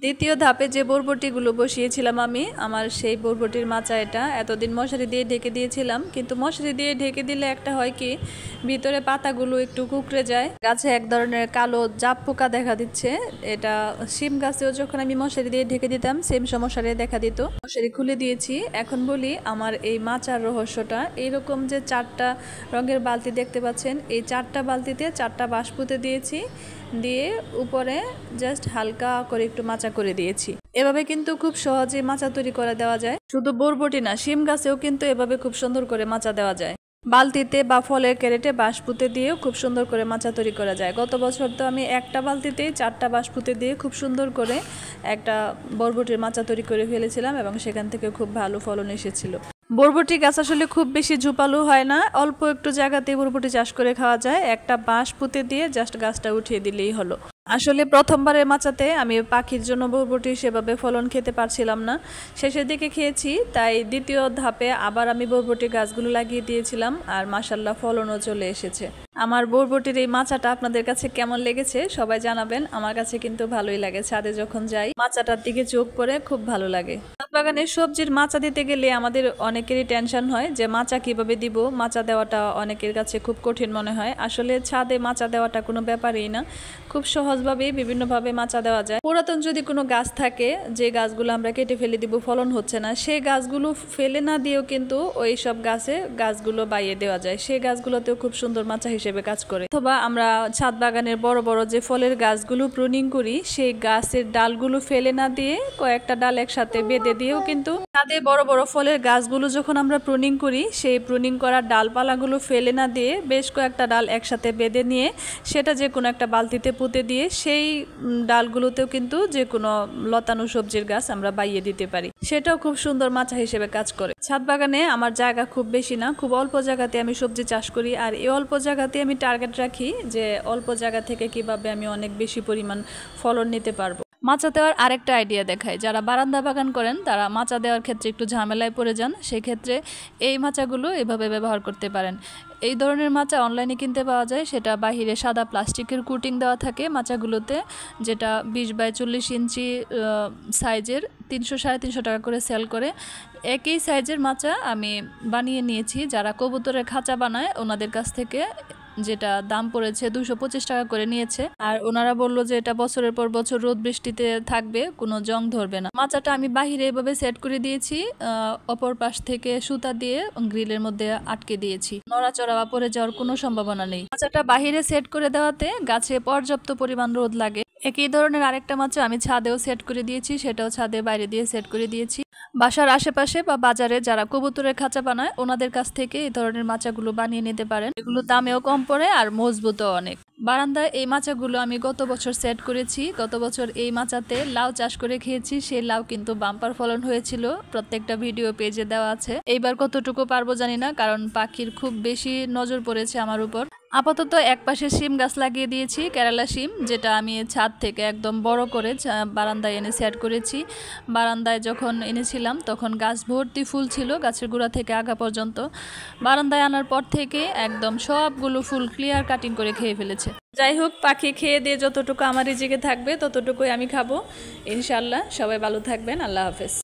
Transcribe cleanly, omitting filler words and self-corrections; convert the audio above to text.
দ্বিতীয় ধাপে যে বরবটিগুলো বসিয়েছিলাম আমি, আমার সেই বরবটির মাচা এটা। এতদিন মশারি দিয়ে ঢেকে দিয়েছিলাম, কিন্তু মশারি দিয়ে ঢেকে দিলে একটা হয় কি, ভিতরে পাতাগুলো একটু কুঁকড়ে যায়, গাছে এক ধরনের কালো জাপ পোকা দেখা দিচ্ছে। এটা শিম গাছেও যখন আমি মশারি দিয়ে ঢেকে দিতাম সেম সমস্যারে দেখা দিত। মশারি খুলে দিয়েছি। এখন বলি আমার এই মাচার রহস্যটা। এইরকম যে 4টা রঙের বালতি দেখতে পাচ্ছেন, এই 4টা বালতিতে 4টা বাঁশ পুঁতে দিয়েছি, দিয়ে উপরে জাস্ট হালকা করে একটু মাচা করে দিয়েছি। এভাবে কিন্তু খুব সহজে মাচা তৈরি করে দেওয়া যায়। শুধু বরবটি না, শিম গাছেও কিন্তু এভাবে খুব সুন্দর করে মাচা দেওয়া যায়। বালতিতে বা ফলের ক্যারেটে বাঁশ পুঁতে দিয়েও খুব সুন্দর করে মাচা তৈরি করা যায়। গত বছর তো আমি একটা বালতিতেই 4টা বাঁশ পুঁতে দিয়ে খুব সুন্দর করে একটা বরবটির মাচা তৈরি করে ফেলেছিলাম, এবং সেখান থেকে খুব ভালো ফলন এসেছিল। বরবটি গাছ আসলে খুব বেশি ঝোপালো হয় না, অল্প একটু জায়গাতে বরবটি চাষ করে খাওয়া যায়। একটা বাঁশ পুঁতে দিয়ে জাস্ট গাছটা উঠিয়ে দিলেই হলো। আসলে প্রথমবারের মাচাতে আমি পাখির জন্য বরবটি সেভাবে ফলন খেতে পারছিলাম না, শেষের দিকে খেয়েছি। তাই দ্বিতীয় ধাপে আবার আমি বরবটি গাছগুলো লাগিয়ে দিয়েছিলাম, আর মাশাল্লাহ ফলনও চলে এসেছে। আমার বরবটির এই মাচাটা আপনাদের কাছে কেমন লেগেছে সবাই জানাবেন। আমার কাছে কিন্তু ভালোই লাগে, ছাদে যখন যাই মাচাটার দিকে চোখ পড়ে খুব ভালো লাগে। ছাদ বাগানে সবজির মাচা দিতে গেলে আমাদের অনেকেরই টেনশন হয় যে মাচা কিভাবে দিব। মাচা দেওয়াটা অনেকের কাছে খুব কঠিন মনে হয়। আসলে ছাদে মাচা দেওয়াটা কোনো ব্যাপারই না, খুব সহজভাবে বিভিন্নভাবে মাচা দেওয়া যায়। পুরাতন যদি কোনো গাছ থাকে, যে গাছগুলো আমরা কেটে ফেলে দিব, ফলন হচ্ছে না, সেই গাছগুলো ফেলে না দিয়েও কিন্তু ওই সব গাছে গাছগুলো বাইয়ে দেওয়া যায়। সেই গাছগুলোতেও খুব সুন্দর মাচা হিসেবে কাজ করে। অথবা আমরা ছাদ বাগানের বড় বড় যে ফলের গাছগুলো প্রুনিং করি, সেই গাছের ডালগুলো ফেলে না দিয়ে কয়েকটা ডাল একসাথে বেঁধে দিয়েও কিন্তু ছাদে বড় বড় ফলের গাছগুলো যখন আমরা প্রুনিং করি, সেই প্রুনিং করা ডালপালাগুলো ফেলে না দিয়ে বেশ কয়েকটা ডাল একসাথে বেঁধে নিয়ে সেটা যে কোনো একটা বালতিতে পুঁতে দিয়ে সেই ডালগুলোতেও কিন্তু যে কোনো লতানো সবজির গাছ আমরা বাইয়ে দিতে পারি। সেটাও খুব সুন্দর মাচা হিসেবে কাজ করে। ছাদ বাগানে আমার জায়গা খুব বেশি না, খুব অল্প জায়গাতে আমি সবজি চাষ করি, আর এই অল্প জায়গাতে আমি টার্গেট রাখি যে অল্প জায়গা থেকে কিভাবে আমি অনেক বেশি পরিমাণ ফলন নিতে পারবো। মাচা দেওয়ার আরেকটা আইডিয়া দেখায়, যারা বারান্দা বাগান করেন তারা মাচা দেওয়ার ক্ষেত্রে একটু ঝামেলায় পড়ে যান, সেক্ষেত্রে এই মাচাগুলো এভাবে ব্যবহার করতে পারেন। এই ধরনের মাচা অনলাইনে কিনতে পাওয়া যায়, সেটা বাহিরে সাদা প্লাস্টিকের কোটিং দেওয়া থাকে মাচাগুলোতে, যেটা 20x40 ইঞ্চি সাইজের 300-350 টাকা করে সেল করে। একই সাইজের মাচা আমি বানিয়ে নিয়েছি যারা কবুতরের খাঁচা বানায় ওনাদের কাছ থেকে, যেটা দাম পড়েছে 225 টাকা করে নিয়েছে। আর ওনারা বললো যে এটা বছরের পর বছর রোদ বৃষ্টিতে থাকবে, কোনো জং ধরবে না। মাচাটা আমি বাহিরে এভাবে সেট করে দিয়েছি, অপর পাশ থেকে সুতা দিয়ে গ্রিলের মধ্যে আটকে দিয়েছি, নড়াচড়া বা পড়ে যাওয়ার কোনো সম্ভাবনা নেই। মাচাটা বাহিরে সেট করে দেওয়াতে গাছে পর্যাপ্ত পরিমাণ রোদ লাগে। একই ধরনের আরেকটা মাচা আমি ছাদেও সেট করে দিয়েছি, সেটাও ছাদে বাইরে দিয়ে সেট করে দিয়েছি। বাসার আশেপাশে বা বাজারে যারা কবুতরের খাঁচা বানায় ওনাদের কাছ থেকে এই ধরনের মাচাগুলো বানিয়ে নিতে পারেন। এগুলো দামেও কম পড়ে আর মজবুতও অনেক। বারান্দায় এই মাচাগুলো আমি গত বছর সেট করেছি। গত বছর এই মাচাতে লাউ চাষ করে খেয়েছি, সেই লাউ কিন্তু বাম্পার ফলন হয়েছিল, প্রত্যেকটা ভিডিও পেজে দেওয়া আছে। এইবার কতটুকু পারবো জানি না, কারণ পাখির খুব বেশি নজর পড়েছে আমার উপর। আপাতত এক পাশে শিম গাছ লাগিয়ে দিয়েছি, কেরালা শিম, যেটা আমি ছাদ থেকে একদম বড় করে বারান্দায় এনে সেট করেছি। বারান্দায় যখন এনেছিলাম তখন গাছ ভর্তি ফুল ছিল, গাছের গোড়া থেকে আগা পর্যন্ত। বারান্দায় আনার পর থেকে একদম সবগুলো ফুল ক্লিয়ার কাটিং করে খেয়ে ফেলেছে। যাই হোক, পাখি খেয়ে দিয়ে যতটুকু আমার রিজিকে থাকবে ততটুকুই আমি খাবো ইনশাল্লাহ। সবাই ভালো থাকবেন, আল্লাহ হাফেজ।